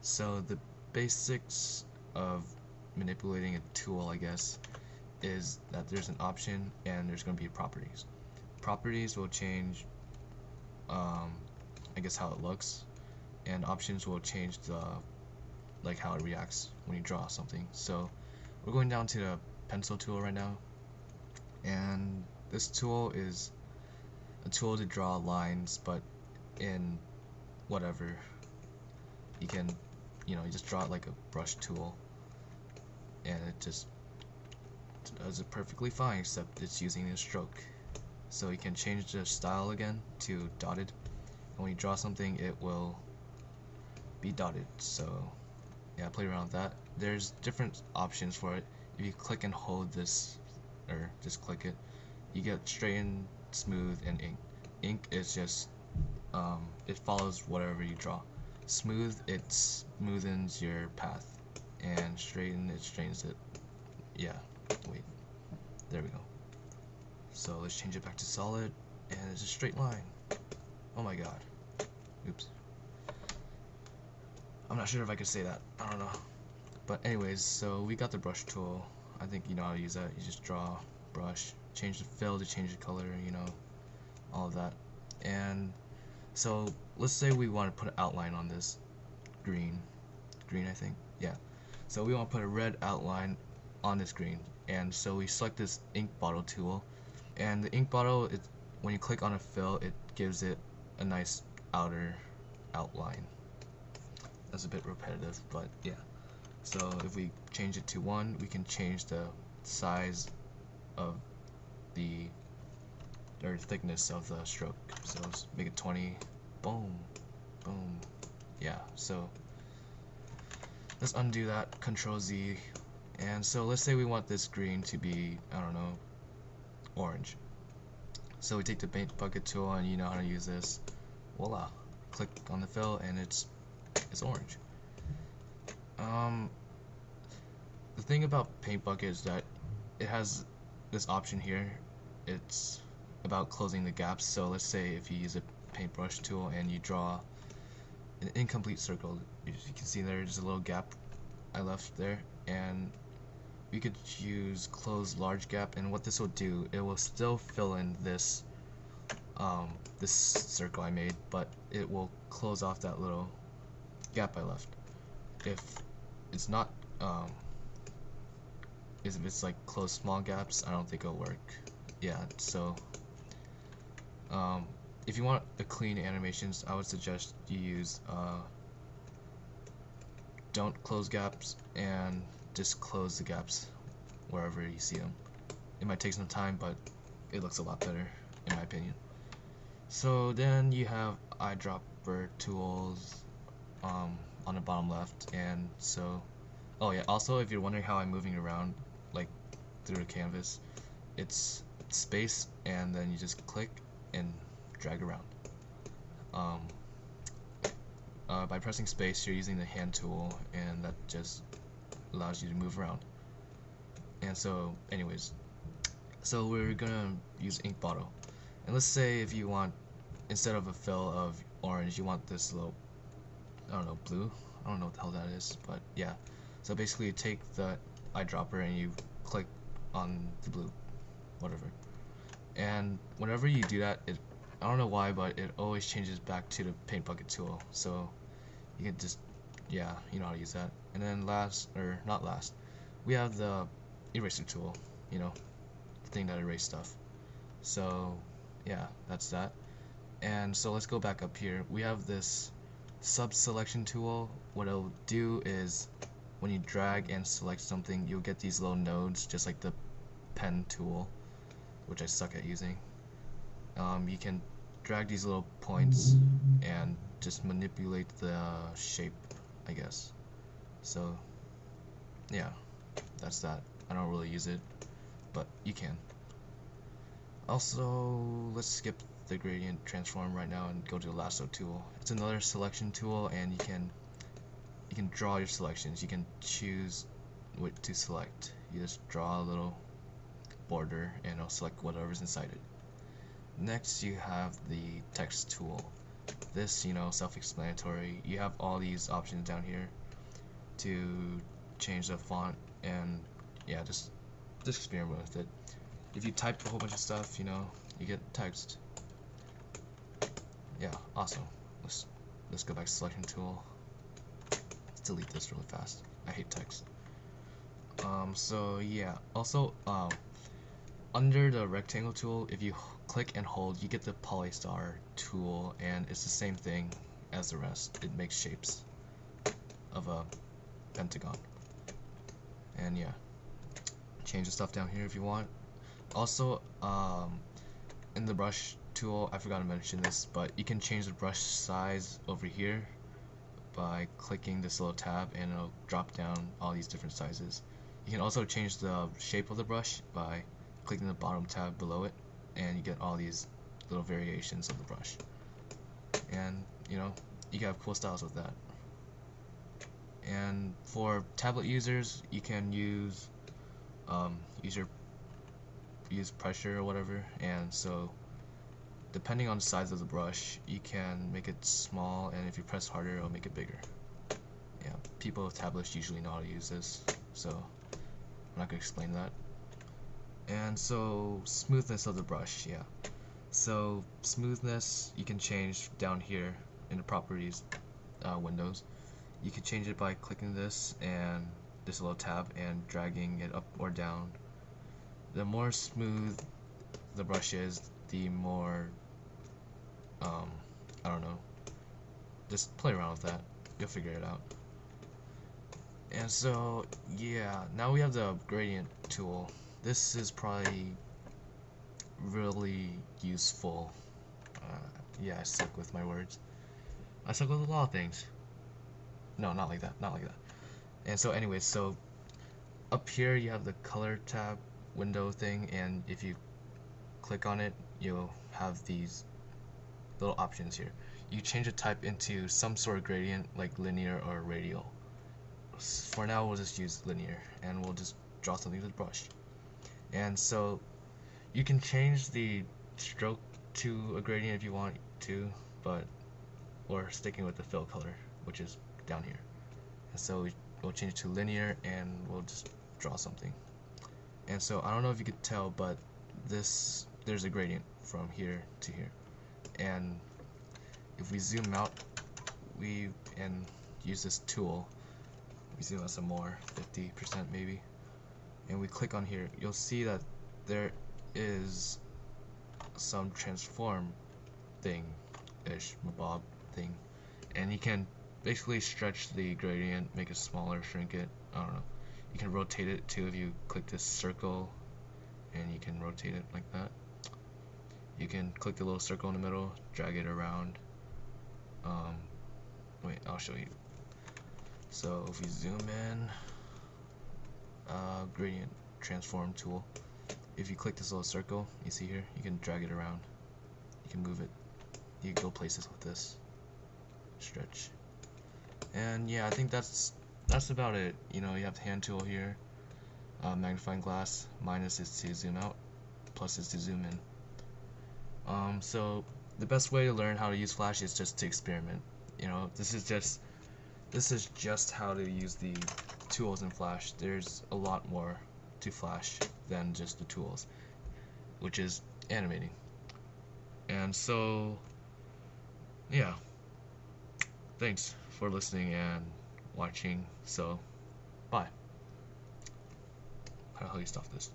So the basics of manipulating a tool, I guess, is that there's an option and there's going to be properties. Properties will change, I guess, how it looks, and options will change the how it reacts when you draw something. So we're going down to the pencil tool right now, and this tool is a tool to draw lines, but in whatever. You can, you just draw it like a brush tool, and it just does it perfectly fine, except it's using a stroke. So you can change the style again to dotted, and when you draw something it will be dotted. So yeah, play around with that. There's different options for it. If you click and hold this, or just click it, you get straighten, smooth, and ink. Ink is just it follows whatever you draw. Smooth, it smoothens your path, and straighten, it straightens it. Yeah, wait, there we go. So let's change it back to solid, and it's a straight line. Oh my god. Oops. I'm not sure if I could say that. I don't know. But anyways, so we got the brush tool. I think you know how to use that. You just draw, brush, change the fill to change the color, all of that. And so let's say we want to put an outline on this green, I think, yeah. So we want to put a red outline on this green, and so we select this ink bottle tool, and the ink bottle, when you click on a fill, it gives it a nice outer outline. That's a bit repetitive, but yeah. So if we change it to 1, we can change the size of or thickness of the stroke. So let's make it 20. Boom, boom. Yeah, so let's undo that, Control Z, and so let's say we want this green to be, I don't know, orange. So we take the paint bucket tool, and you know how to use this. Voila, click on the fill, and it's orange. The thing about paint bucket is that it has this option here. It's about closing the gaps. So let's say if you use a paintbrush tool and you draw an incomplete circle, you can see there's a little gap I left there, and we could use close large gap, and what this will do, it will still fill in this this circle I made, but it will close off that little gap I left. If it's not if it's like close small gaps, I don't think it'll work. Yeah, so if you want a clean animations, I would suggest you use don't close gaps, and just close the gaps wherever you see them. It might take some time, but it looks a lot better in my opinion. So then you have eyedropper tools on the bottom left, and so oh yeah, also if you're wondering how I'm moving around like through the canvas, it's space and then you just click and drag around. By pressing space, you're using the hand tool, and that just allows you to move around. And so anyways, so we're gonna use ink bottle, and let's say if you want, instead of a fill of orange, you want this little, I don't know, blue. I don't know what the hell that is, but yeah. So basically you take the eyedropper and you click on the blue, whatever, and whenever you do that, I don't know why, but it always changes back to the paint bucket tool. So you can just, yeah, you know how to use that. And then last, or not last, we have the eraser tool, the thing that erases stuff. So yeah, that's that. And so let's go back up here. We have this sub selection tool. What it'll do is when you drag and select something, you'll get these little nodes, just like the pen tool, which I suck at using. You can drag these little points and just manipulate the shape, I guess. So yeah, that's that. I don't really use it, but you can. Also, let's skip the gradient transform right now and go to the lasso tool. It's another selection tool, and you can draw your selections. You can choose what to select. You just draw a little border and it'll select whatever's inside it. Next you have the text tool. this, you know, self-explanatory. You have all these options down here to change the font, and yeah, just experiment with it. If you type a whole bunch of stuff, you know, you get text. Yeah, awesome. Let's go back to selection tool. Let's delete this really fast. I hate text. So yeah, also under the rectangle tool, if you click and hold, you get the polystar tool, and it's the same thing as the rest. It makes shapes of a pentagon. And yeah, change the stuff down here if you want. Also, in the brush tool, I forgot to mention this, but you can change the brush size over here by clicking this little tab, and it'll drop down all these different sizes. You can also change the shape of the brush by clicking the bottom tab below it, and you get all these little variations of the brush. And you know, you can have cool styles with that. And for tablet users, you can use use pressure or whatever, and so depending on the size of the brush, you can make it small, and if you press harder, it'll make it bigger. Yeah, people with tablets usually know how to use this, so I'm not gonna explain that. And so smoothness of the brush, yeah. So smoothness you can change down here in the properties windows. You can change it by clicking this and this little tab and dragging it up or down. The more smooth the brush is, the more I don't know, just play around with that, you'll figure it out. And so yeah, now we have the gradient tool. This is probably really useful. Yeah, I suck with my words. I suck with a lot of things. No, not like that, not like that. And so anyways, so up here you have the color tab window thing, and if you click on it, you'll have these little options here. You change the type into some sort of gradient, like linear or radial. For now, we'll just use linear, and we'll just draw something with the brush. And so you can change the stroke to a gradient if you want to, but we're sticking with the fill color, which is down here. And so we'll change it to linear, and we'll just draw something. And so I don't know if you could tell, but there's a gradient from here to here. And if we zoom out, and use this tool, we zoom out some more, 50% maybe, and we click on here, you'll see that there is some transform thing-ish, mabob thing, and you can basically stretch the gradient, make it smaller, shrink it, I don't know. You can rotate it too if you click this circle, and you can rotate it like that. You can click the little circle in the middle, drag it around. Wait, I'll show you. So if we zoom in, gradient transform tool. If you click this little circle, you see here, you can drag it around. You can move it. You can go places with this. Stretch. And yeah, I think that's about it. You know, you have the hand tool here. Magnifying glass. Minus is to zoom out. Plus is to zoom in. So the best way to learn how to use Flash is just to experiment. You know, this is just how to use the tools in Flash. There's a lot more to Flash than just the tools, which is animating. And so yeah, thanks for listening and watching. So bye. How do you stop this?